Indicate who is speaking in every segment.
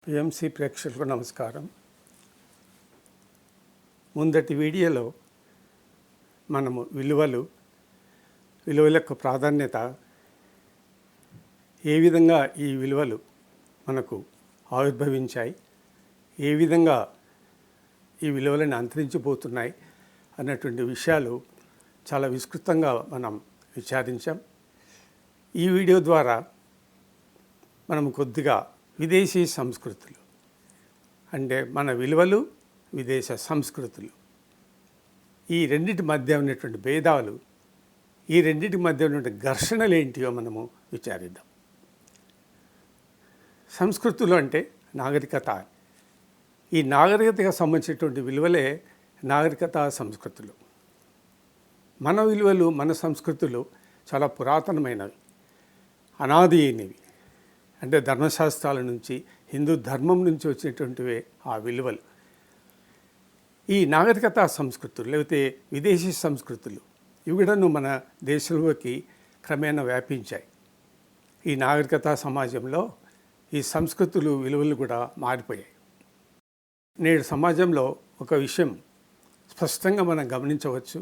Speaker 1: PMC ప్రేక్షకులకు నమస్కారం. ముందటి వీడియోలో మనము విలువల యొక్క ప్రాధాన్యత, ఏ విధంగా ఈ విలువలు మనకు ఆవిర్భవించాయి, ఏ విధంగా ఈ విలువలను అంతరించిపోతున్నాయి అన్నటువంటి విషయాలు చాలా విస్తృతంగా మనం విచారించాం. ఈ వీడియో ద్వారా మనం కొద్దిగా విదేశీ సంస్కృతులు అంటే మన విలువలు, విదేశ సంస్కృతులు, ఈ రెండింటి మధ్య ఉన్నటువంటి భేదాలు, ఈ రెండింటి మధ్య ఉన్నటువంటి ఘర్షణలు ఏంటివో మనము విచారిద్దాం. సంస్కృతులు అంటే నాగరికత. ఈ నాగరికతకు సంబంధించినటువంటి విలువలే నాగరికత సంస్కృతులు. మన విలువలు, మన సంస్కృతులు చాలా పురాతనమైనవి, అనాది అయినవి. అంటే ధర్మశాస్త్రాల నుంచి, హిందూ ధర్మం నుంచి వచ్చినటువంటివే ఆ విలువలు. ఈ నాగరికత సంస్కృతులు లేకపోతే విదేశీ సంస్కృతులు ఇవి కూడాను మన దేశంలోకి క్రమేణా వ్యాపించాయి. ఈ నాగరికత సమాజంలో ఈ సంస్కృతులు, విలువలు కూడా మారిపోయాయి. నేడు సమాజంలో ఒక విషయం స్పష్టంగా మనం గమనించవచ్చు.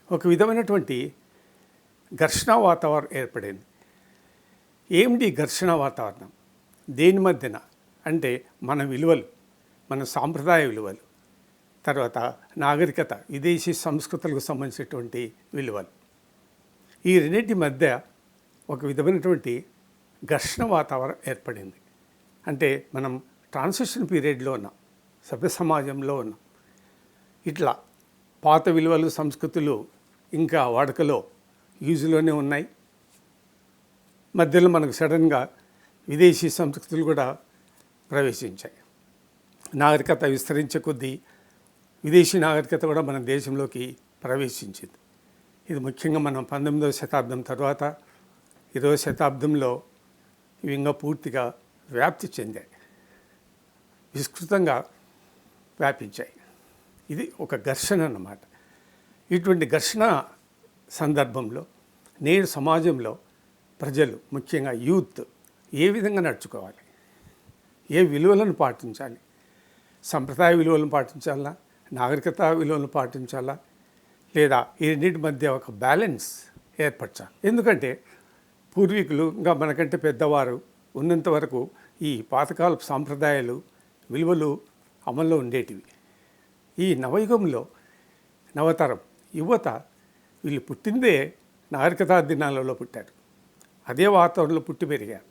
Speaker 1: ఒక విధమైనటువంటి ఘర్షణ వాతావరణం ఏర్పడింది. ఏమిటి ఘర్షణ వాతావరణం? దేని మధ్యన అంటే మన విలువలు, మన సాంప్రదాయ విలువలు, తర్వాత నాగరికత, విదేశీ సంస్కృతులకు సంబంధించినటువంటి విలువలు, ఈ రెండింటి మధ్య ఒక విధమైనటువంటి ఘర్షణ వాతావరణం ఏర్పడింది. అంటే మనం ట్రాన్సిషన్ పీరియడ్లో ఉన్నాం, సభ్య సమాజంలో ఉన్నాం. ఇట్లా పాత విలువలు, సంస్కృతులు ఇంకా వాడుకలో యూజ్లోనే ఉన్నాయి. మధ్యలో మనకు సడన్గా విదేశీ సంస్కృతులు కూడా ప్రవేశించాయి. నాగరికత విస్తరించే కొద్దీ విదేశీ నాగరికత కూడా మన దేశంలోకి ప్రవేశించింది. ఇది ముఖ్యంగా మనం 19వ శతాబ్దం తర్వాత 20వ శతాబ్దంలో ఇవి ఇంకా పూర్తిగా వ్యాప్తి చెందాయి, విస్తృతంగా వ్యాపించాయి. ఇది ఒక ఘర్షణ అన్నమాట. ఇటువంటి ఘర్షణ సందర్భంలో నేడు సమాజంలో ప్రజలు, ముఖ్యంగా యూత్, ఏ విధంగా నడుచుకోవాలి, ఏ విలువలను పాటించాలి, సంప్రదాయ విలువలను పాటించాలా, నాగరికత విలువలను పాటించాలా, లేదా ఈ రెండింటి మధ్య ఒక బ్యాలెన్స్ ఏర్పరచాలి. ఎందుకంటే పూర్వీకులు ఇంకా మనకంటే పెద్దవారు ఉన్నంత వరకు ఈ పాతకాలపు సాంప్రదాయాలు, విలువలు అమల్లో ఉండేటివి. ఈ నవయుగంలో నవతరం యువత వీళ్ళు పుట్టిందే నాగరికతా దినాలలో పుట్టారు, అదే వాతావరణంలో పుట్టి పెరిగారు,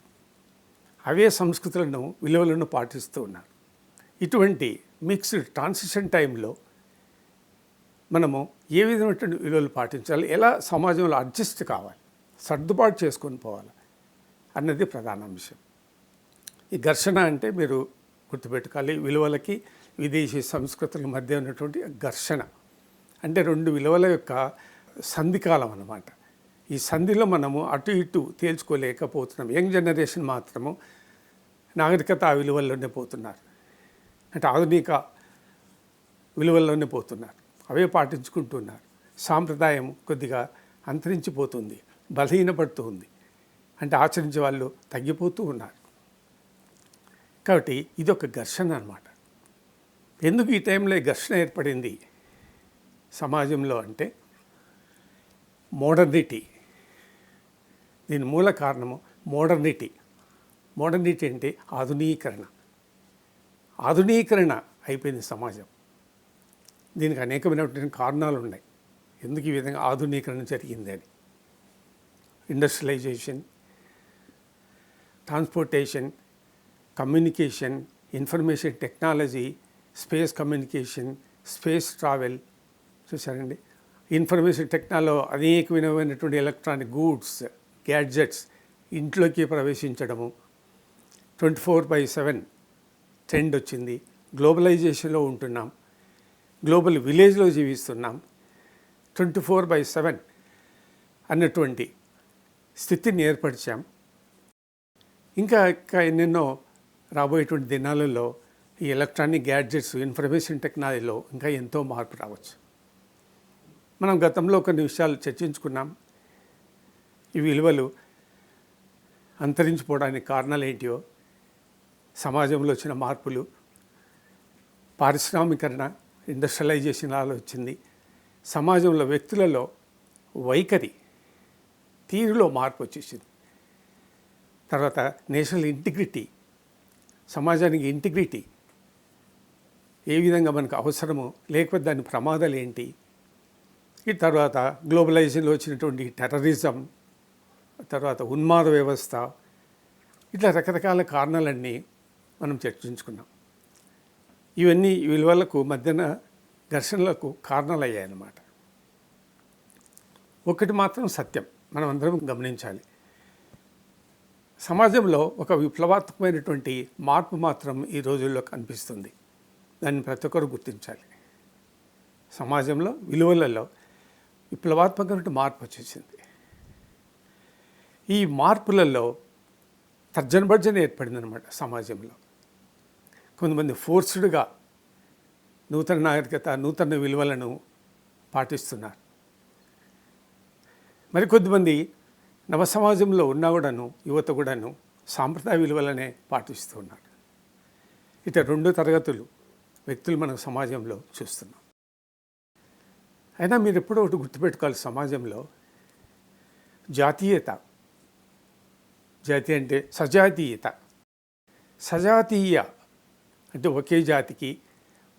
Speaker 1: అవే సంస్కృతులను, విలువలను పాటిస్తూ ఉన్నారు. ఇటువంటి మిక్స్డ్ ట్రాన్సిషన్ టైంలో మనము ఏ విధమైనటువంటి విలువలు పాటించాలి, ఎలా సమాజంలో అడ్జస్ట్ కావాలి, సర్దుబాటు చేసుకొని పోవాలి అన్నది ప్రధాన అంశం. ఈ ఘర్షణ అంటే మీరు గుర్తుపెట్టుకోవాలి, విలువలకి విదేశీ సంస్కృతుల మధ్య ఉన్నటువంటి ఘర్షణ అంటే రెండు విలువల యొక్క సంధికాలం అన్నమాట. ఈ సంధిలో మనము అటు ఇటు తేల్చుకోలేకపోతున్నాం. యంగ్ జనరేషన్ మాత్రము నాగరికత విలువల్లోనే పోతున్నారు, అంటే ఆధునిక విలువల్లోనే పోతున్నారు, అవే పాటించుకుంటున్నారు. సాంప్రదాయం కొద్దిగా అంతరించిపోతుంది, బలహీనపడుతూ ఉంది, అంటే ఆచరించే వాళ్ళు తగ్గిపోతూ ఉన్నారు. కాబట్టి ఇది ఒక ఘర్షణ అన్నమాట. ఎందుకు ఈ టైంలో ఘర్షణ ఏర్పడింది సమాజంలో అంటే మోడర్నిటీ. దీని మూల కారణము మోడర్నిటీ. మోడర్నిటీ అంటే ఆధునీకరణ. ఆధునీకరణ అయిపోయింది సమాజం. దీనికి అనేకమైనటువంటి కారణాలు ఉన్నాయి, ఎందుకు ఈ విధంగా ఆధునీకరణ జరిగింది అని. Industrialisation, transportation, communication, information technology, space communication, space travel. చూసారండి, ఇన్ఫర్మేషన్ టెక్నాలజీ అనేక విధమైనటువంటి ఎలక్ట్రానిక్ గూడ్స్, గ్యాడ్జెట్స్ ఇంట్లోకి ప్రవేశించడము, 24/7 ట్రెండ్ వచ్చింది. గ్లోబలైజేషన్లో ఉంటున్నాం, గ్లోబల్ విలేజ్లో జీవిస్తున్నాం. 24/7 అన్నటువంటి స్థితిని ఏర్పరిచాం. ఇంకా ఎన్నెన్నో రాబోయేటువంటి దినాలలో ఈ ఎలక్ట్రానిక్ గ్యాడ్జెట్స్, ఇన్ఫర్మేషన్ టెక్నాలజీలో ఇంకా ఎంతో మార్పు రావచ్చు. మనం గతంలో కొన్ని విషయాలు చర్చించుకున్నాం. ఈ విలువలు అంతరించిపోవడానికి కారణాలు ఏంటియో, సమాజంలో వచ్చిన మార్పులు, పారిశ్రామికరణ, ఇండస్ట్రియలైజేషన్ అలా వచ్చింది. సమాజంలో వ్యక్తులలో వైఖరి తీరులో మార్పు వచ్చేసింది. తర్వాత నేషనల్ ఇంటిగ్రిటీ, సమాజానికి ఇంటిగ్రిటీ ఏ విధంగా మనకు అవసరమో, లేకపోతే దాని ప్రమాదాలు ఏంటి, ఈ తర్వాత గ్లోబలైజేషన్లో వచ్చినటువంటి టెర్రరిజం, తర్వాత ఉన్మాద వ్యవస్థ, ఇట్లా రకరకాల కారణాలన్నీ మనం చర్చించుకున్నాం. ఇవన్నీ విలువలకు మధ్యన ఘర్షణలకు కారణాలు అయ్యాయన్నమాట. ఒకటి మాత్రం సత్యం, మనం అందరం గమనించాలి. సమాజంలో ఒక విప్లవాత్మకమైనటువంటి మార్పు మాత్రం ఈ రోజుల్లో కనిపిస్తుంది. దాన్ని ప్రతి ఒక్కరు గుర్తించాలి. సమాజంలో విలువలలో విప్లవాత్మకమైన మార్పు వచ్చేసింది. ఈ మార్పులలో తర్జన భర్జన ఏర్పడిందనమాట సమాజంలో. కొంతమంది ఫోర్స్డ్గా నూతన నాగరికత, నూతన విలువలను పాటిస్తున్నారు. మరికొద్దిమంది నవ సమాజంలో ఉన్నా కూడాను, యువత కూడాను సాంప్రదాయ విలువలనే పాటిస్తూ ఉన్నారు. ఇట రెండు తరగతులు వ్యక్తులు మనం సమాజంలో చూస్తున్నాం. అయినా మీరు ఎప్పుడో ఒకటి గుర్తుపెట్టుకోవాలి, సమాజంలో జాతీయత, జాతి అంటే సజాతీయత. సజాతీయ అంటే ఒకే జాతికి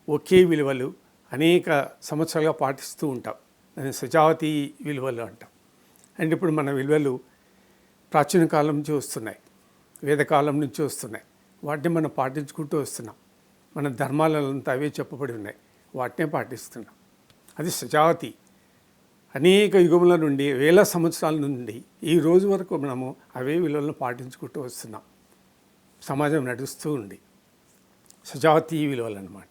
Speaker 1: ఒకే విలువలు అనేక సంవత్సరాలుగా పాటిస్తూ ఉంటాం. దాన్ని సజాతీయ విలువలు అంటాం. అండ్ ఇప్పుడు మన విలువలు ప్రాచీన కాలం నుంచి వస్తున్నాయి, వేదకాలం నుంచి వస్తున్నాయి. వాటిని మనం పాటించుకుంటూ వస్తున్నాం. మన ధర్మాలంతా అవే చెప్పబడి ఉన్నాయి, వాటినే పాటిస్తున్నాం. అది సజాతి. అనేక యుగముల నుండి, వేల సంవత్సరాల నుండి ఈ రోజు వరకు మనము అవే విలువలను పాటించుకుంటూ వస్తున్నాం. సమాజం నడుస్తూ ఉంది. సజాతీయ విలువలు అన్నమాట.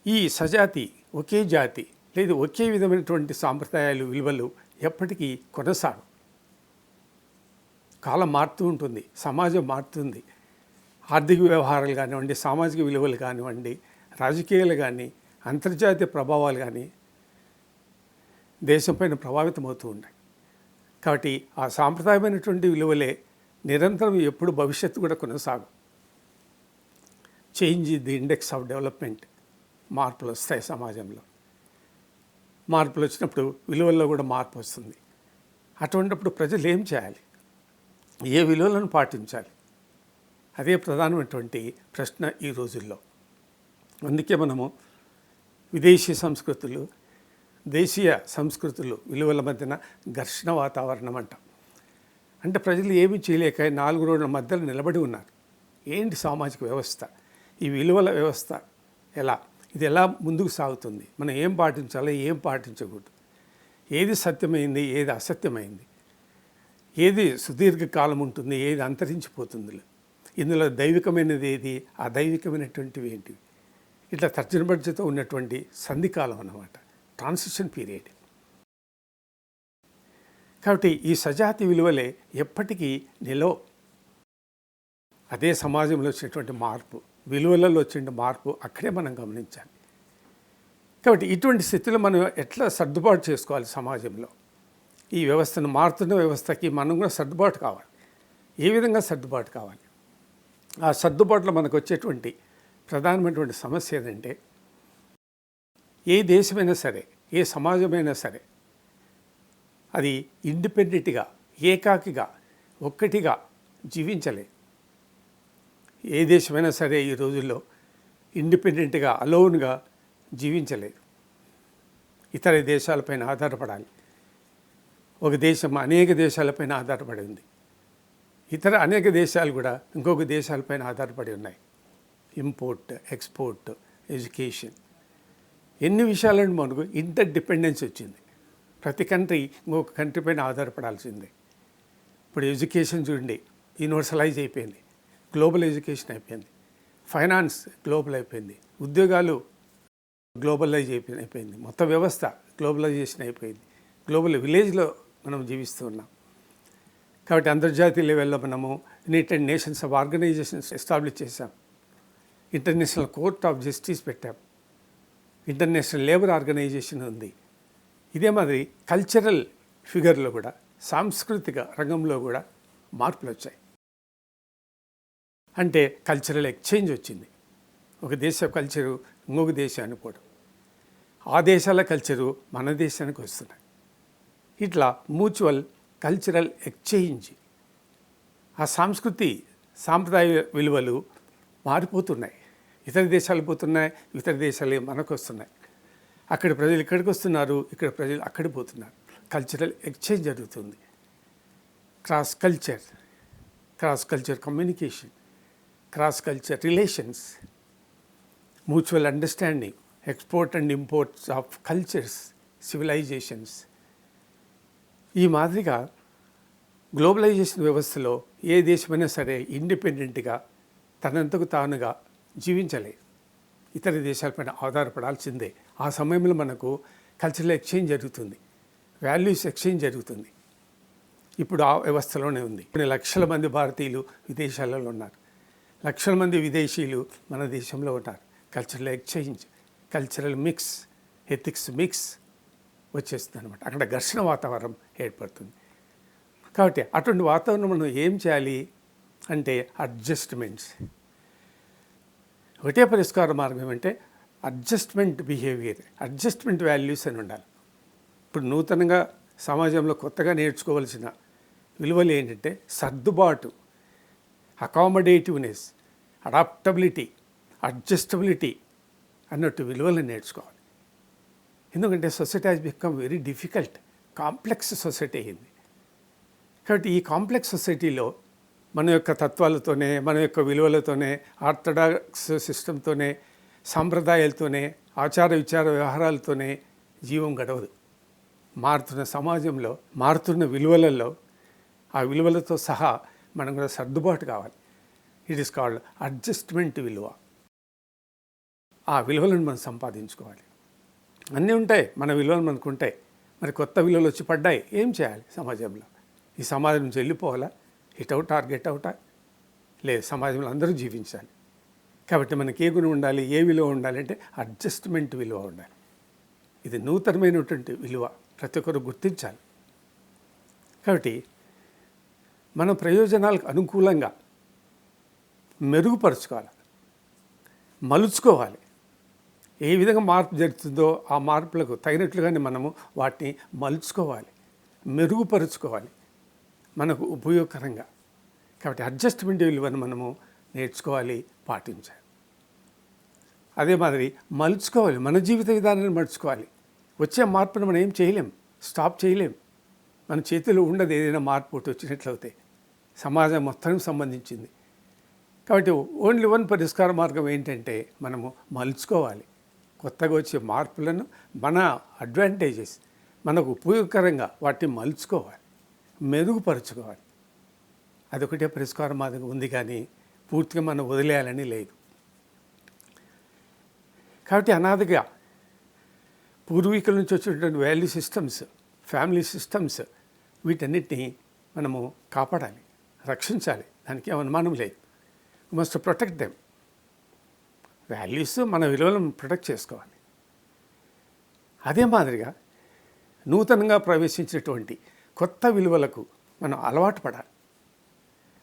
Speaker 1: ఈ సజాతి, ఒకే జాతి లేదు ఒకే విధమైనటువంటి సాంప్రదాయాలు, విలువలు ఎప్పటికీ కొనసాగు. కాలం మారుతూ ఉంటుంది, సమాజం మారుతుంది. ఆర్థిక వ్యవహారాలు కానివ్వండి, సామాజిక విలువలు కానివ్వండి, రాజకీయాలు కానీ, అంతర్జాతీయ ప్రభావాలు కానీ దేశంపైన ప్రభావితం అవుతూ ఉన్నాయి. కాబట్టి ఆ సాంప్రదాయమైనటువంటి విలువలే నిరంతరం ఎప్పుడు భవిష్యత్తు కూడా కొనసాగు. Change the index of development. మార్పులు వస్తాయి సమాజంలో. మార్పులు వచ్చినప్పుడు విలువల్లో కూడా మార్పు వస్తుంది. అటువంటిప్పుడు ప్రజలు ఏం చేయాలి, ఏ విలువలను పాటించాలి, అదే ప్రధానమైనటువంటి ప్రశ్న ఈ రోజుల్లో. అందుకే మనము విదేశీ సంస్కృతులు, దేశీయ సంస్కృతులు, విలువల మధ్యన ఘర్షణ వాతావరణం అంటాం. అంటే ప్రజలు ఏమీ చేయలేక 4 రోడ్ల మధ్యలో నిలబడి ఉన్నారు. ఏంటి సామాజిక వ్యవస్థ, ఈ విలువల వ్యవస్థ ఇది ఎలా ముందుకు సాగుతుంది, మనం ఏం పాటించాలో, ఏం పాటించకూడదు, ఏది సత్యమైంది, ఏది అసత్యమైంది, ఏది సుదీర్ఘకాలం ఉంటుంది, ఏది అంతరించిపోతుంది, ఇందులో దైవికమైనది ఏది, అదైవికమైనటువంటివి ఏంటివి, ఇట్లా తర్జనభర్జనతో ఉన్నటువంటి సంధికాలం అన్నమాట, ట్రాన్సిషన్ పీరియడ్. కాబట్టి ఈ సజాతి విలువలే ఎప్పటికీ అదే సమాజంలో వచ్చినటువంటి మార్పు, విలువలలో వచ్చిన మార్పు అక్కడే మనం గమనించాలి. కాబట్టి ఇటువంటి స్థితిలో మనం ఎట్లా సర్దుబాటు చేసుకోవాలి సమాజంలో, ఈ వ్యవస్థను, మారుతున్న వ్యవస్థకి మనం కూడా సర్దుబాటు కావాలి. ఏ విధంగా సర్దుబాటు కావాలి? ఆ సర్దుబాటులో మనకు వచ్చేటువంటి ప్రధానమైనటువంటి సమస్య ఏంటంటే, ఏ దేశమైనా సరే, ఏ సమాజమైనా సరే అది ఇండిపెండెంట్గా, ఏకాకిగా, ఒక్కటిగా జీవించలేదు. ఏ దేశమైనా సరే ఈ రోజుల్లో ఇండిపెండెంట్గా, అలోన్గా జీవించలేదు. ఇతర దేశాలపైన ఆధారపడాలి. ఒక దేశం అనేక దేశాలపైన ఆధారపడి ఉంది. ఇతర అనేక దేశాలు కూడా ఇంకొక దేశాలపైన ఆధారపడి ఉన్నాయి. ఇంపోర్ట్, ఎక్స్పోర్ట్, ఎడ్యుకేషన్, ఎన్ని విషయాలను మనకు ఇంటర్ డిపెండెన్స్ వచ్చింది. ప్రతి కంట్రీ ఇంకొక కంట్రీ పైన ఆధారపడాల్సిందే. ఇప్పుడు ఎడ్యుకేషన్ చూడండి, యూనివర్సలైజ్ అయిపోయింది, గ్లోబల్ ఎడ్యుకేషన్ అయిపోయింది. ఫైనాన్స్ గ్లోబల్ అయిపోయింది, ఉద్యోగాలు గ్లోబలైజ్ అయిపోయింది, మొత్తం వ్యవస్థ గ్లోబలైజేషన్ అయిపోయింది. గ్లోబల్ విలేజ్లో మనం జీవిస్తూ ఉన్నాం. కాబట్టి అంతర్జాతీయ లెవెల్లో మనము United Nations of organisations establish చేశాం. ఇంటర్నేషనల్ కోర్ట్ ఆఫ్ జస్టిస్ పెట్టాం. ఇంటర్నేషనల్ లేబర్ ఆర్గనైజేషన్ ఉంది. ఇదే మాదిరి కల్చరల్ ఫిగర్లో కూడా, సాంస్కృతిక రంగంలో కూడా మార్పులు వచ్చాయి. అంటే కల్చరల్ ఎక్స్చేంజ్ వచ్చింది. ఒక దేశ కల్చరు ఇంకొక దేశానికి పోవడం, ఆ దేశాల కల్చరు మన దేశానికి వస్తున్నాయి. ఇట్లా మ్యూచువల్ కల్చరల్ ఎక్స్చేంజ్, ఆ సంస్కృతి సాంప్రదాయ విలువలు మారిపోతున్నాయి. ఇతర దేశాలు పోతున్నాయి, ఇతర దేశాలు మనకు వస్తున్నాయి. అక్కడ ప్రజలు ఇక్కడికి వస్తున్నారు, ఇక్కడ ప్రజలు అక్కడికి పోతున్నారు. కల్చరల్ ఎక్స్చేంజ్ జరుగుతుంది. Cross culture communication, cross culture relations, mutual understanding, export and imports of cultures, civilisations. ఈ మాదిరిగా గ్లోబలైజేషన్ వ్యవస్థలో ఏ దేశమైనా సరే ఇండిపెండెంట్గా తనంతకు తానుగా జీవించలేదు, ఇతర దేశాలపైన ఆధారపడాల్సిందే. ఆ సమయంలో మనకు కల్చరల్ ఎక్స్చేంజ్ జరుగుతుంది, వాల్యూస్ ఎక్స్చేంజ్ జరుగుతుంది. ఇప్పుడు ఆ వ్యవస్థలోనే ఉంది. కొన్ని లక్షల మంది భారతీయులు విదేశాలలో ఉన్నారు, లక్షల మంది విదేశీయులు మన దేశంలో ఉన్నారు. Cultural exchange, cultural mix, ethics mix వచ్చేస్తుంది అనమాట. అక్కడ ఘర్షణ వాతావరణం ఏర్పడుతుంది. కాబట్టి అటువంటి వాతావరణం మనం ఏం చేయాలి అంటే అడ్జస్ట్మెంట్స్. ఒకటే పరిష్కార మార్గం ఏమంటే అడ్జస్ట్మెంట్ బిహేవియర్, అడ్జస్ట్మెంట్ వాల్యూస్ అని ఉండాలి. ఇప్పుడు నూతనంగా సమాజంలో కొత్తగా నేర్చుకోవాల్సిన విలువలు ఏంటంటే సర్దుబాటు, అకామిడేటివ్నెస్, అడాప్టబిలిటీ, అడ్జస్టబిలిటీ అన్నట్టు విలువలను నేర్చుకోవాలి. ఎందుకంటే society has become very difficult, complex society అయింది. కాబట్టి ఈ కాంప్లెక్స్ సొసైటీలో మన యొక్క తత్వాలతోనే, మన యొక్క విలువలతోనే, ఆర్థడాక్స్ సిస్టంతోనే, సాంప్రదాయాలతోనే, ఆచార విచార వ్యవహారాలతోనే జీవం గడవదు. మారుతున్న సమాజంలో, మారుతున్న విలువలలో, ఆ విలువలతో సహా మనం కూడా సర్దుబాటు కావాలి. ఇట్ ఈస్ కాల్డ్ అడ్జస్ట్మెంట్ విలువ. ఆ విలువలను మనం సంపాదించుకోవాలి. అన్నీ ఉంటాయి, మన విలువలు మనకు ఉంటాయి. మరి కొత్త విలువలు వచ్చి పడ్డాయి, ఏం చేయాలి సమాజంలో? ఈ సమాజం నుంచి వెళ్ళిపోవాలా? హిట్ అవుట్ ఆర్ గెట్ అవుటా? లేదు, సమాజంలో అందరూ జీవించాలి. కాబట్టి మనకి ఏ గుణం ఉండాలి, ఏ విలువ ఉండాలి అంటే అడ్జస్ట్మెంట్ విలువ ఉండాలి. ఇది నూతనమైనటువంటి విలువ, ప్రతి ఒక్కరు గుర్తించాలి. కాబట్టి మన ప్రయోజనాలకు అనుకూలంగా మెరుగుపరుచుకోవాలి, మలుచుకోవాలి. ఏ విధంగా మార్పు జరుగుతుందో ఆ మార్పులకు తగినట్లుగానే మనము వాటిని మలుచుకోవాలి, మెరుగుపరుచుకోవాలి మనకు ఉపయోగకరంగా. కాబట్టి అడ్జస్ట్మెంట్ విలువను మనము నేర్చుకోవాలి, పాటించాలి. అదే మాదిరి మలుచుకోవాలి, మన జీవిత విధానాన్ని మలుచుకోవాలి. వచ్చే మార్పును మనం ఏం చేయలేం, స్టాప్ చేయలేం. మన చేతిలో ఉండదు ఏదైనా మార్పు వచ్చినట్లయితే. సమాజం మొత్తానికి సంబంధించింది. కాబట్టి ఓన్లీ వన్ పరిష్కార మార్గం ఏంటంటే మనము మలుచుకోవాలి. కొత్తగా వచ్చే మార్పులను మన అడ్వాంటేజెస్, మనకు ఉపయోగకరంగా వాటిని మలుచుకోవాలి, మెరుగుపరుచుకోవాలి. అదొకటే పరిష్కార మార్గం ఉంది, కానీ పూర్తిగా మనం వదిలేయాలని లేదు. కాబట్టి అనాదిగా పూర్వీకుల నుంచి వచ్చినటువంటి వాల్యూ సిస్టమ్స్, ఫ్యామిలీ సిస్టమ్స్, వీటన్నిటిని మనము కాపాడాలి, రక్షించాలి. దానికి ఏం అనుమానం లేదు. We must protect them. Values, మన విలువలను ప్రొటెక్ట్ చేసుకోవాలి. అదే మాదిరిగా నూతనంగా ప్రవేశించినటువంటి కొత్త విలువలకు మనం అలవాటు పడాలి,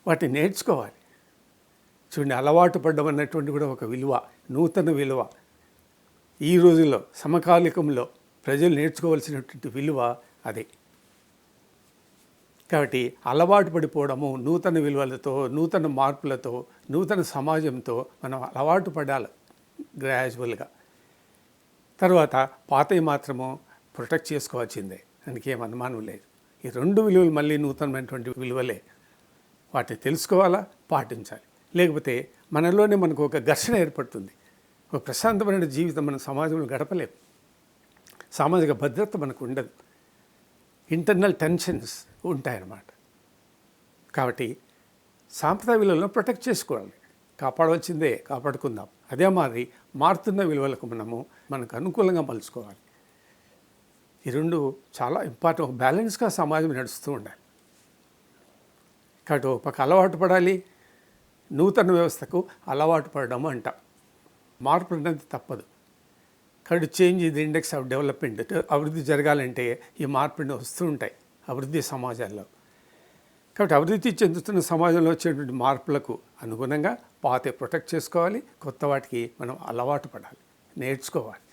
Speaker 1: వాటిని నేర్చుకోవాలి. చూడండి, అలవాటు పడ్డం అన్నటువంటి కూడా ఒక విలువ, నూతన విలువ. ఈ రోజుల్లో సమకాలికంలో ప్రజలు నేర్చుకోవాల్సినటువంటి విలువ అదే. కాబట్టి అలవాటు పడిపోవడము, నూతన విలువలతో, నూతన మార్పులతో, నూతన సమాజంతో మనం అలవాటు పడాలి గ్రాడ్యువల్గా. తర్వాత పాతవి మాత్రము ప్రొటెక్ట్ చేసుకోవాల్సిందే, దానికి ఏం అనుమానం లేదు. ఈ రెండు విలువలు మళ్ళీ నూతనమైనటువంటి విలువలే. వాటిని తెలుసుకోవాలా, పాటించాలి. లేకపోతే మనలోనే మనకు ఒక ఘర్షణ ఏర్పడుతుంది. ఒక ప్రశాంతమైన జీవితం మన సమాజంలో గడపలేము. సామాజిక భద్రత మనకు ఉండదు, ఇంటర్నల్ టెన్షన్స్ ఉంటాయన్నమాట. కాబట్టి సాంప్రదాయ విలువలను ప్రొటెక్ట్ చేసుకోవాలి, కాపాడవలసిందే, కాపాడుకుందాం. అదే మాదిరి మారుతున్న విలువలకు మనకు అనుకూలంగా మలుచుకోవాలి. ఈ రెండు చాలా ఇంపార్టెంట్. ఒక బ్యాలెన్స్గా సమాజం నడుస్తూ ఉండాలి. కాబట్టి ఒక పక్క అలవాటు పడాలి, నూతన వ్యవస్థకు అలవాటు పడడం అంటాం. మార్పు అనేది తప్పదు. కాబట్టి చేంజ్ ఇది ఇండెక్స్ ఆఫ్ డెవలప్మెంట్. అభివృద్ధి జరగాలంటే ఈ మార్పులు వస్తూ ఉంటాయి అభివృద్ధి సమాజాల్లో. కాబట్టి అభివృద్ధి చెందుతున్న సమాజంలో వచ్చేటువంటి మార్పులకు అనుగుణంగా పాత ప్రొటెక్ట్ చేసుకోవాలి, కొత్త వాటికి మనం అలవాటు పడాలి, నేర్చుకోవాలి.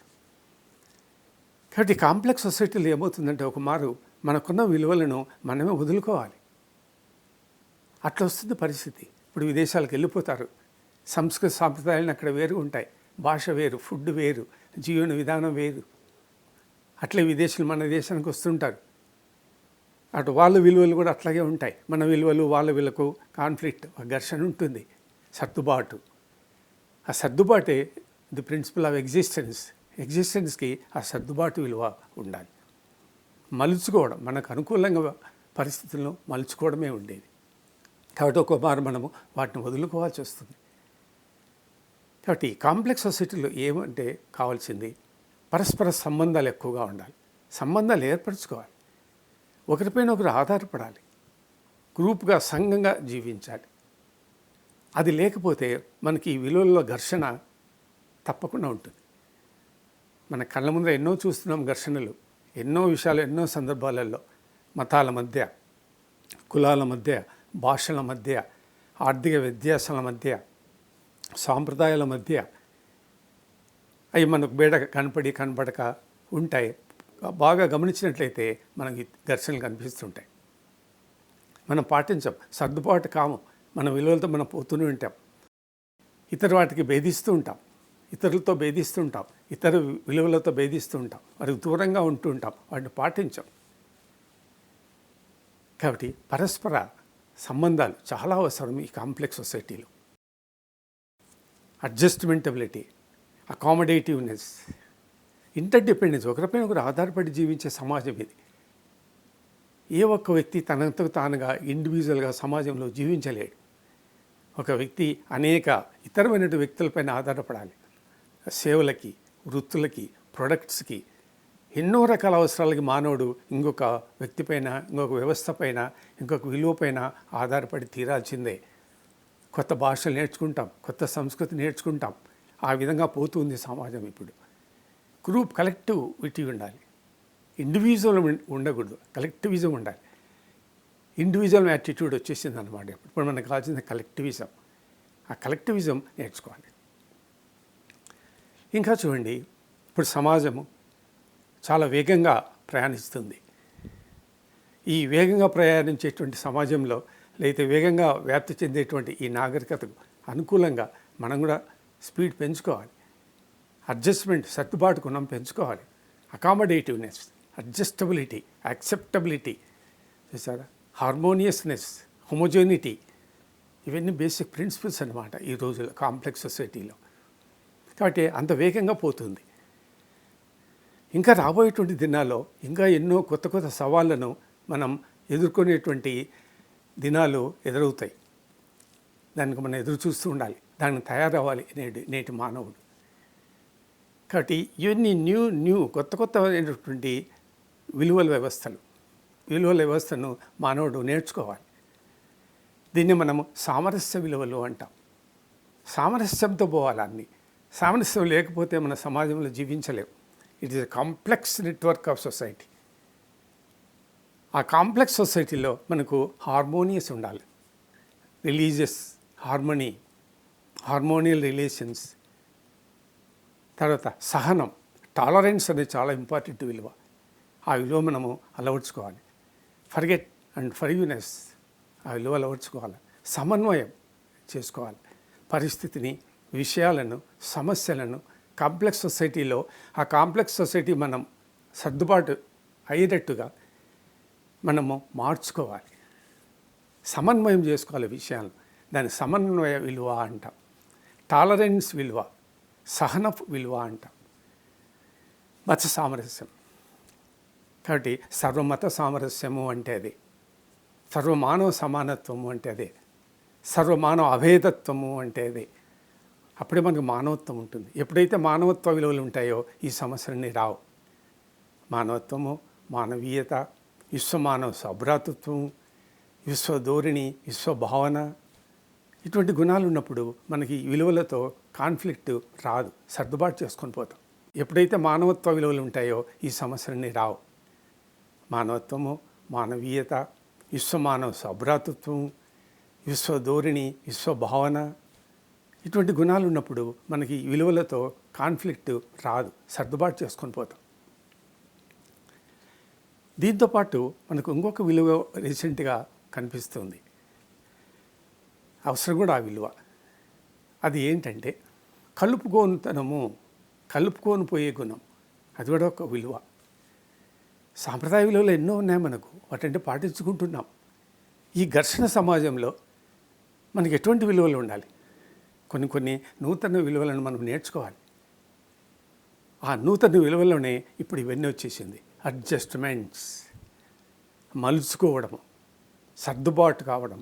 Speaker 1: కాబట్టి కాంప్లెక్స్ సొసైటీలో ఏమవుతుందంటే ఒక మారు మనకున్న విలువలను మనమే వదులుకోవాలి. అట్లా వస్తుంది పరిస్థితి. ఇప్పుడు విదేశాలకు వెళ్ళిపోతారు, సంస్కృతి సాంప్రదాయాలను అక్కడ వేరు ఉంటాయి, భాష వేరు, ఫుడ్ వేరు, జీవన విధానం వేరు. అట్లే విదేశాలు మన దేశానికి వస్తుంటారు, అటు వాళ్ళ విలువలు కూడా అట్లాగే ఉంటాయి. మన విలువలు వాళ్ళ విలువకు కాన్ఫ్లిక్ట్, ఘర్షణ ఉంటుంది, సర్దుబాటు. ఆ సర్దుబాటే ది ప్రిన్సిపల్ ఆఫ్ ఎగ్జిస్టెన్స్కి ఆ సర్దుబాటు విలువ ఉండాలి. మలుచుకోవడం, మనకు అనుకూలంగా పరిస్థితులను మలుచుకోవడమే ఉండేది. కాబట్టి ఒక్కొక్కసారి మనము వాటిని వదులుకోవాల్సి వస్తుంది. కాబట్టి కాంప్లెక్స్ సొసైటీలో ఏమంటే కావాల్సింది పరస్పర సంబంధాలు ఎక్కువగా ఉండాలి, సంబంధాలు ఏర్పరచుకోవాలి, ఒకరిపైన ఒకరు ఆధారపడాలి, గ్రూప్గా సంఘంగా జీవించాలి. అది లేకపోతే మనకి ఈ విలువల్లో ఘర్షణ తప్పకుండా ఉంటుంది. మన కళ్ళ ముందర ఎన్నో చూస్తున్నాం ఘర్షణలు, ఎన్నో విషయాలు, ఎన్నో సందర్భాలలో మతాల మధ్య, కులాల మధ్య, భాషల మధ్య, ఆర్థిక వ్యత్యాసాల మధ్య, సాంప్రదాయాల మధ్య అవి మనకు బేడ కనపడక ఉంటాయి. బాగా గమనించినట్లయితే మనకి ఘర్షణలు కనిపిస్తుంటాయి. మనం పాటించాం, సర్దుబాటు కాము, మన విలువలతో మనం పోతూనే ఉంటాం, ఇతర వాటికి భేదిస్తూ ఉంటాం, ఇతరులతో భేదిస్తూ ఉంటాం, ఇతర విలువలతో భేదిస్తూ ఉంటాం, వారికి దూరంగా ఉంటూ ఉంటాం, వాటిని పాటించాం. కాబట్టి పరస్పర సంబంధాలు చాలా అవసరం ఈ కాంప్లెక్స్ సొసైటీలో. అడ్జస్ట్మెంటబిలిటీ, అకామిడేటివ్నెస్, ఇంటర్డిపెండెన్స్, ఒకరిపైన ఒకరు ఆధారపడి జీవించే సమాజం ఇది. ఏ ఒక్క వ్యక్తి తనంతకు తానుగా ఇండివిజువల్గా సమాజంలో జీవించలేడు. ఒక వ్యక్తి అనేక ఇతరమైన వ్యక్తులపైన ఆధారపడాలి. సేవలకి, వృత్తులకి, ప్రొడక్ట్స్కి, ఎన్నో రకాల అవసరాలకి మానవుడు ఇంకొక వ్యక్తిపైన, ఇంకొక వ్యవస్థ పైన, ఇంకొక విలువ పైన ఆధారపడి తీరాల్సిందే. కొత్త భాషలు నేర్చుకుంటాం, కొత్త సంస్కృతి నేర్చుకుంటాం. ఆ విధంగా పోతుంది సమాజం ఇప్పుడు. గ్రూప్ కలెక్టివిటీ ఉండాలి, ఇండివిజువల్ ఉండకూడదు, కలెక్టివిజం ఉండాలి. ఇండివిజువల్ యాటిట్యూడ్ వచ్చేసింది అన్నమాట. ఇప్పుడు మనకు కావాల్సింది కలెక్టివిజం. ఆ కలెక్టివిజం నేర్చుకోవాలి. ఇంకా చూడండి, ఇప్పుడు సమాజము చాలా వేగంగా ప్రయాణిస్తుంది. ఈ వేగంగా ప్రయాణించేటువంటి సమాజంలో, లేకపోతే వేగంగా వ్యాప్తి చెందేటువంటి ఈ నాగరికతకు అనుకూలంగా మనం కూడా స్పీడ్ పెంచుకోవాలి. అడ్జస్ట్మెంట్, సర్దుబాటు గుణం పెంచుకోవాలి. అకామిడేటివ్నెస్, అడ్జస్టబిలిటీ, యాక్సెప్టబిలిటీ, చూసారా, హార్మోనియస్నెస్, హోమోజెనిటీ, ఇవన్నీ బేసిక్ ప్రిన్సిపల్స్ అన్నమాట ఈ రోజుల్లో కాంప్లెక్స్ సొసైటీలో. కాబట్టి అంత వేగంగా పోతుంది. ఇంకా రాబోయేటువంటి దినాల్లో ఇంకా ఎన్నో కొత్త కొత్త సవాళ్ళను మనం ఎదుర్కొనేటువంటి దినాలు ఎదురవుతాయి. దానికి మనం ఎదురు చూస్తూ ఉండాలి, దానికి తయారవ్వాలి నేటి మానవుడు. కాబట్టి ఇవన్నీ న్యూ కొత్త అయినటువంటి విలువల వ్యవస్థను మానవుడు నేర్చుకోవాలి. దీన్ని మనము సామరస్య విలువలు అంటాం. సామరస్యంతో పోవాలి అన్నీ. సామరస్యం లేకపోతే మన సమాజంలో జీవించలేము. It is a complex network of society. ఆ కాంప్లెక్స్ సొసైటీలో మనకు హార్మోనియస్ ఉండాలి, రిలీజియస్ హార్మనీ, హార్మోనియల్ రిలేషన్స్, తర్వాత సహనం, టాలరెన్స్ అనేది చాలా ఇంపార్టెంట్ విలువ. ఆ విలువ మనము అలవర్చుకోవాలి. ఫర్గెట్ అండ్ ఫర్గివ్నెస్, ఆ విలువ అలవర్చుకోవాలి. సమన్వయం చేసుకోవాలి పరిస్థితిని, విషయాలను, సమస్యలను. కాంప్లెక్స్ సొసైటీలో ఆ కాంప్లెక్స్ సొసైటీ మనం సర్దుబాటు అయ్యేటట్టుగా మనము మార్చుకోవాలి, సమన్వయం చేసుకోవాలి విషయాలను. దాని సమన్వయ విలువ అంటాం, టాలరెన్స్ విలువ, సహన విలువ అంటాం, మత సామరస్యం. కాబట్టి సర్వమత సామరస్యము అంటే అదే, సర్వమానవ సమానత్వము అంటే అదే, సర్వమానవ అభేదత్వము అంటే అదే. అప్పుడే మనకు మానవత్వం ఉంటుంది. ఎప్పుడైతే మానవత్వ విలువలు ఉంటాయో ఈ సమస్యలన్నీ రావు. మానవత్వము, మానవీయత, విశ్వ ధోరణి, విశ్వ భావన, ఇటువంటి గుణాలు ఉన్నప్పుడు మనకి విలువలతో కాన్ఫ్లిక్ట్ రాదు, సర్దుబాటు చేసుకొని పోతాం. ఎప్పుడైతే మానవత్వ విలువలు ఉంటాయో ఈ సమస్యలన్నీ రావు. మానవత్వము, మానవీయత, విశ్వమానవ సభ్రాతృత్వం, విశ్వ ధోరణి, విశ్వ భావన, ఇటువంటి గుణాలు ఉన్నప్పుడు మనకి విలువలతో కాన్ఫ్లిక్ట్ రాదు, సర్దుబాటు చేసుకొని పోతాం. ఎప్పుడైతే మానవత్వ విలువలు ఉంటాయో ఈ సమస్యలన్నీ రావు. మానవత్వము, మానవీయత, విశ్వమానవ సభ్రాతృత్వం, విశ్వధోరణి, విశ్వభావన, ఇటువంటి గుణాలు ఉన్నప్పుడు మనకి విలువలతో కాన్ఫ్లిక్ట్ రాదు, సర్దుబాటు చేసుకొని పోతాం. దీంతోపాటు మనకు ఇంకొక విలువ రీసెంట్గా కనిపిస్తుంది, అవసరం కూడా ఆ విలువ. అది ఏంటంటే కలుపుకొని పోయే గుణం. అది కూడా ఒక విలువ. సాంప్రదాయ విలువలు ఎన్నో ఉన్నాయి మనకు, వాటంటే పాటించుకుంటున్నాం. ఈ ఘర్షణ సమాజంలో మనకి ఎటువంటి విలువలు ఉండాలి? కొన్ని నూతన విలువలను మనం నేర్చుకోవాలి. ఆ నూతన విలువల్లోనే ఇప్పుడు ఇవన్నీ వచ్చేసింది. అడ్జస్ట్మెంట్స్, మలుచుకోవడం, సర్దుబాటు కావడం,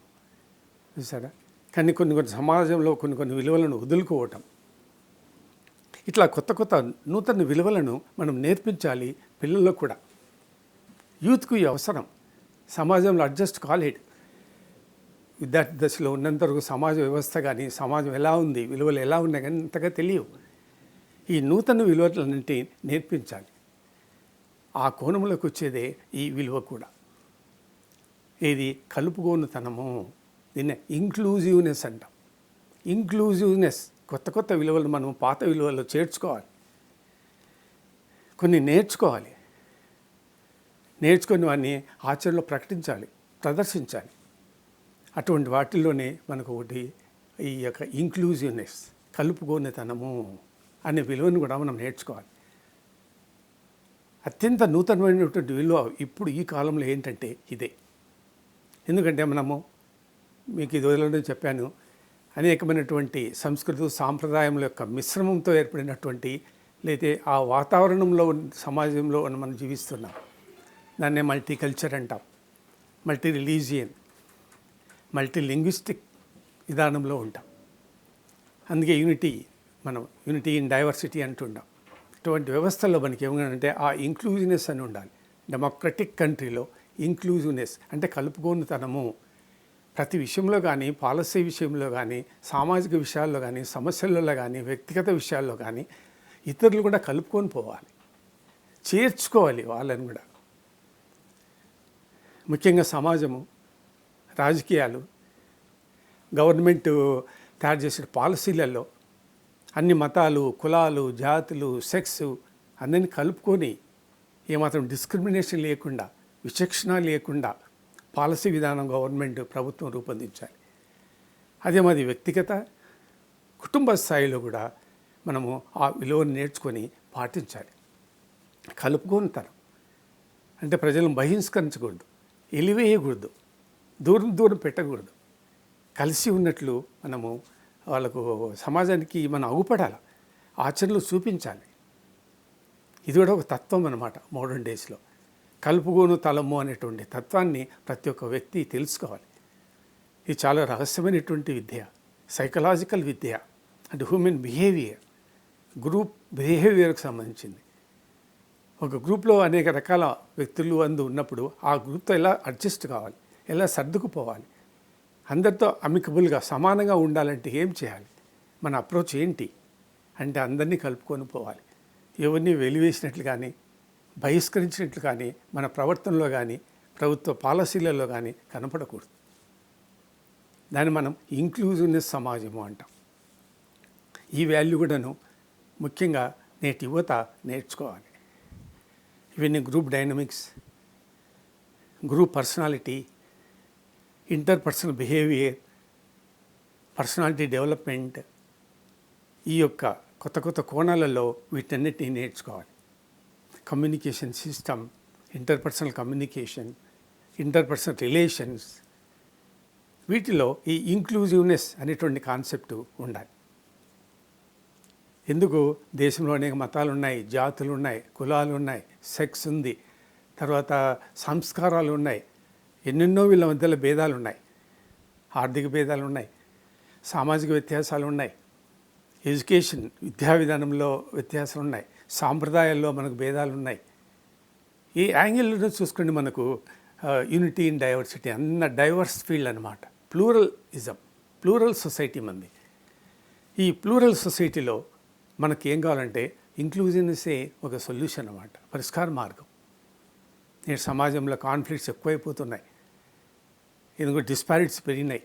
Speaker 1: చూసారా? కానీ కొన్ని సమాజంలో కొన్ని విలువలను వదులుకోవటం, ఇట్లా కొత్త నూతన విలువలను మనం నేర్పించాలి పిల్లలకు కూడా. యూత్కు ఈ అవసరం. సమాజంలో అడ్జస్ట్ కాలేడు. విద్యార్థి దశలో ఉన్నంత వరకు సమాజ వ్యవస్థ కానీ, సమాజం ఎలా ఉంది, విలువలు ఎలా ఉన్నాయి కానీ అంతగా తెలియవు. ఈ నూతన విలువలన్నింటినీ నేర్పించాలి. ఆ కోణంలోకి వచ్చేదే ఈ విలువ కూడా. ఏది? కలుపుగోనుతనము. దీన్నే ఇంక్లూజివ్నెస్ అంటాం. ఇంక్లూజివ్నెస్, కొత్త విలువలు మనం పాత విలువల్లో చేర్చుకోవాలి, కొన్ని నేర్చుకోవాలి. నేర్చుకొని వాడిని ఆచరణలో ప్రకటించాలి, ప్రదర్శించాలి. అటువంటి వాటిల్లోనే మనకు ఒకటి ఈ యొక్క ఇంక్లూజివ్నెస్, కలుపుగోనితనము అనే విలువను కూడా మనం నేర్చుకోవాలి. అత్యంత నూతనమైనటువంటి విలువ ఇప్పుడు ఈ కాలంలో ఏంటంటే ఇదే. ఎందుకంటే మనము మీకు ఇది వదిలేదని చెప్పాను, అనేకమైనటువంటి సంస్కృతి సాంప్రదాయముల యొక్క మిశ్రమంతో ఏర్పడినటువంటి, లేతే ఆ వాతావరణంలో సమాజంలో మనం జీవిస్తున్నాం. దాన్నే మల్టీ కల్చర్ అంటాం, మల్టీ రిలీజియన్, మల్టీ లింగ్విస్టిక్ విధానంలో ఉంటాం. అందుకే యూనిటీ ఇన్ డైవర్సిటీ అంటుంటాం. ఇటువంటి వ్యవస్థల్లో మనకి ఏమంటే ఆ ఇంక్లూజివ్నెస్ అని ఉండాలి. డెమోక్రటిక్ కంట్రీలో ఇంక్లూజివ్నెస్ అంటే కలుపుకోనితనము. ప్రతి విషయంలో కానీ, పాలసీ విషయంలో కానీ, సామాజిక విషయాల్లో కానీ, సమస్యలలో కానీ, వ్యక్తిగత విషయాల్లో కానీ ఇతరులు కూడా కలుపుకొని పోవాలి, చేర్చుకోవాలి వాళ్ళని కూడా. ముఖ్యంగా సమాజము, రాజకీయాలు, గవర్నమెంట్ తయారు చేసిన పాలసీలలో అన్ని మతాలు, కులాలు, జాతులు, సెక్స్ అందరినీ కలుపుకొని ఏమాత్రం డిస్క్రిమినేషన్ లేకుండా, విచక్షణ లేకుండా పాలసీ విధానం గవర్నమెంట్, ప్రభుత్వం రూపొందించాలి. అదే మాది వ్యక్తిగత, కుటుంబ స్థాయిలో కూడా మనము ఆ విలువను నేర్చుకొని పాటించాలి. కలుపుకొనితనం అంటే ప్రజలను బహిష్కరించకూడదు, ఎలివేయకూడదు, దూరం పెట్టకూడదు. కలిసి ఉన్నట్లు మనము వాళ్ళకు సమాజానికి మనం అగుపడాలి, ఆచరణలు చూపించాలి. ఇది కూడా ఒక తత్వం అన్నమాట. మోడర్న్ డేస్లో కలుపుగోను తలము అనేటువంటి తత్వాన్ని ప్రతి ఒక్క వ్యక్తి తెలుసుకోవాలి. ఇది చాలా రహస్యమైనటువంటి విద్య, సైకలాజికల్ విద్య, అంటే హ్యూమన్ బిహేవియర్, గ్రూప్ బిహేవియర్కి సంబంధించింది. ఒక గ్రూప్లో అనేక రకాల వ్యక్తులు ఉన్నప్పుడు ఆ గ్రూప్తో ఎలా అడ్జస్ట్ కావాలి, ఎలా సర్దుకుపోవాలి, అందరితో అమికబుల్గా సమానంగా ఉండాలంటే ఏం చేయాలి, మన అప్రోచ్ ఏంటి అంటే అందరినీ కలుపుకొని పోవాలి. ఎవరిని వెలివేసినట్లు కానీ, బహిష్కరించినట్లు కానీ మన ప్రవర్తనలో కానీ, ప్రభుత్వ పాలసీలలో కానీ కనపడకూడదు. దాన్ని మనం ఇంక్లూజివ్నెస్ సమాజము అంటాం. ఈ వాల్యూ కూడాను ముఖ్యంగా నేటి యువత నేర్చుకోవాలి. ఇవన్నీ group dynamics, group personality, interpersonal behaviour, personality development, ఈ యొక్క కొత్త కోణాలలో వీటన్నిటిని నేర్చుకోవాలి. Communication system, interpersonal communication, interpersonal relations, వీటిలో ఈ ఇంక్లూజివ్నెస్ అనేటువంటి కాన్సెప్ట్ ఉండాలి. ఎందుకు? దేశంలో అనేక మతాలు ఉన్నాయి, జాతులు ఉన్నాయి, కులాలు ఉన్నాయి, సెక్స్ ఉంది, తర్వాత సంస్కారాలు ఉన్నాయి, ఎన్నెన్నో వీళ్ళ మధ్యలో భేదాలు ఉన్నాయి, ఆర్థిక భేదాలు ఉన్నాయి, సామాజిక వ్యత్యాసాలు ఉన్నాయి, ఎడ్యుకేషన్ విద్యా విధానంలో వ్యత్యాసాలు ఉన్నాయి, సాంప్రదాయాల్లో మనకు భేదాలు ఉన్నాయి. ఈ యాంగిల్లో చూసుకుంటే మనకు యూనిటీ ఇన్ డైవర్సిటీ, అన్న డైవర్స్ ఫీల్డ్ అనమాట. ప్లూరల్ సొసైటీ మంది. ఈ ప్లూరల్ సొసైటీలో మనకి ఏం కావాలంటే ఇంక్లూజివ్నెస్సే ఒక సొల్యూషన్ అన్నమాట, పరిష్కార మార్గం. నేడు సమాజంలో కాన్ఫ్లిక్ట్స్ ఎక్కువైపోతున్నాయి. ఎందుకంటే డిస్పారిటీస్ పెరిగినాయి,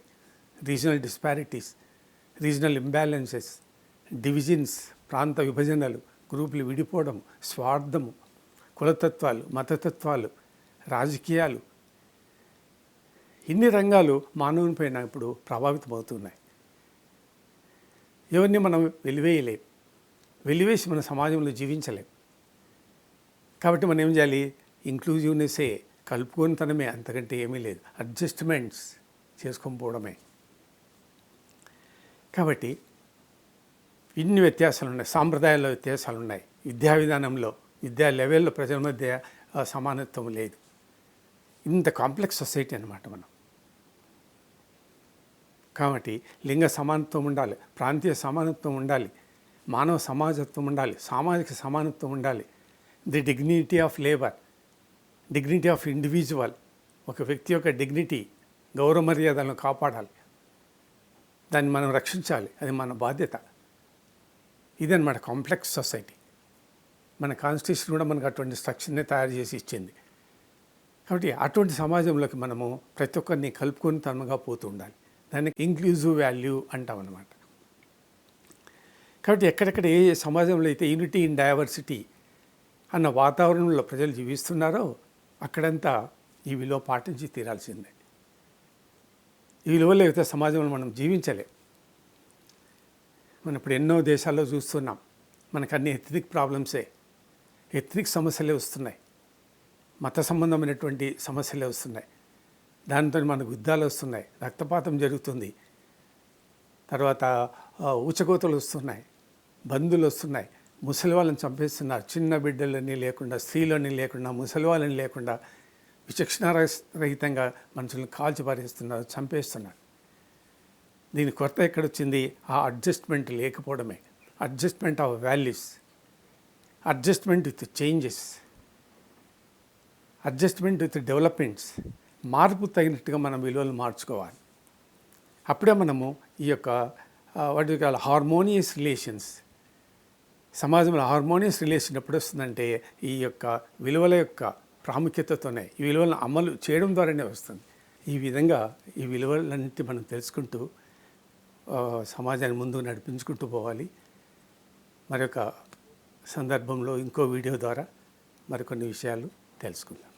Speaker 1: regional disparities, regional imbalances, divisions, ప్రాంత విభజనలు, గ్రూపులు విడిపోవడం, స్వార్థము, కులతత్వాలు, మతతత్వాలు, రాజకీయాలు, ఇన్ని రంగాలు మానవునిపైన ఇప్పుడు ప్రభావితమవుతున్నాయి. ఎవరిని మనం వెలివేయలేం, వెలివేసి మన సమాజంలో జీవించలేం. కాబట్టి మనం ఏం చేయాలి? ఇంక్లూజివ్నెస్సే, కలుపుకొనితనమే, అంతకంటే ఏమీ లేదు. అడ్జస్ట్మెంట్స్ చేసుకొని పోవడమే. కాబట్టి ఇన్ని వ్యత్యాసాలు ఉన్నాయి, సాంప్రదాయాల్లో వ్యత్యాసాలు ఉన్నాయి, విద్యా విధానంలో, విద్యా లెవెల్లో ప్రజల మధ్య సమానత్వం లేదు. ఇంత కాంప్లెక్స్ సొసైటీ అన్నమాట మనం. కాబట్టి లింగ సమానత్వం ఉండాలి, ప్రాంతీయ సమానత్వం ఉండాలి, మానవ సమాజత్వం ఉండాలి, సామాజిక సమానత్వం ఉండాలి, the dignity of labour, dignity of individual, ఒక వ్యక్తి యొక్క డిగ్నిటీ, గౌరవ మర్యాదలను కాపాడాలి, దాన్ని మనం రక్షించాలి, అది మన బాధ్యత. ఇదన్నమాట కాంప్లెక్స్ సొసైటీ. మన కాన్స్టిట్యూషన్ కూడా మనకు అటువంటి స్ట్రక్చర్నే తయారు చేసి ఇచ్చింది. కాబట్టి అటువంటి సమాజంలోకి మనము ప్రతి ఒక్కరిని కలుపుకొని తనగా పోతూ ఉండాలి. దాన్ని ఇంక్లూజివ్ వాల్యూ అంటాం అన్నమాట. కాబట్టి ఎక్కడెక్కడ ఏ సమాజంలో అయితే యూనిటీ ఇన్ డైవర్సిటీ అన్న వాతావరణంలో ప్రజలు జీవిస్తున్నారో అక్కడంతా ఈ విలువ పాటించి తీరాల్సిందే. ఈ విలువలు లేకపోతే సమాజంలో మనం జీవించలేం. మనం ఇప్పుడు ఎన్నో దేశాల్లో చూస్తున్నాం, మనకు అన్ని ఎథ్నిక్ ప్రాబ్లమ్సే, ఎథ్నిక్ సమస్యలే వస్తున్నాయి, మత సంబంధమైనటువంటి సమస్యలే వస్తున్నాయి. దానితో మనకు యుద్ధాలు వస్తున్నాయి, రక్తపాతం జరుగుతుంది, తర్వాత ఊచకోతలు వస్తున్నాయి, బంధువులు వస్తున్నాయి, ముసలి వాళ్ళని చంపేస్తున్నారు, చిన్న బిడ్డలని లేకుండా, స్త్రీలని లేకుండా, ముసలి వాళ్ళని లేకుండా విచక్షణారహితంగా మనుషులను కాల్చిపారేస్తున్నారు, చంపేస్తున్నారు. దీని కొరత ఎక్కడొచ్చింది? ఆ అడ్జస్ట్మెంట్ లేకపోవడమే. Adjustment of values, adjustment with changes, adjustment with developments, మార్పు తగినట్టుగా మనం విలువలు మార్చుకోవాలి. అప్పుడే మనము ఈ యొక్క వాటి కాల హార్మోనియస్ రిలేషన్స్, సమాజంలో హార్మోనియస్ రిలేషన్ ఎప్పుడు వస్తుందంటే ఈ యొక్క విలువల యొక్క ప్రాముఖ్యతతోనే, ఈ విలువలను అమలు చేయడం ద్వారానే వస్తుంది. ఈ విధంగా ఈ విలువలన్నింటి మనం తెలుసుకుంటూ సమాజాన్ని ముందుకు నడిపించుకుంటూ పోవాలి. మరొక సందర్భంలో ఇంకో వీడియో ద్వారా మరికొన్ని విషయాలు తెలుసుకుందాం.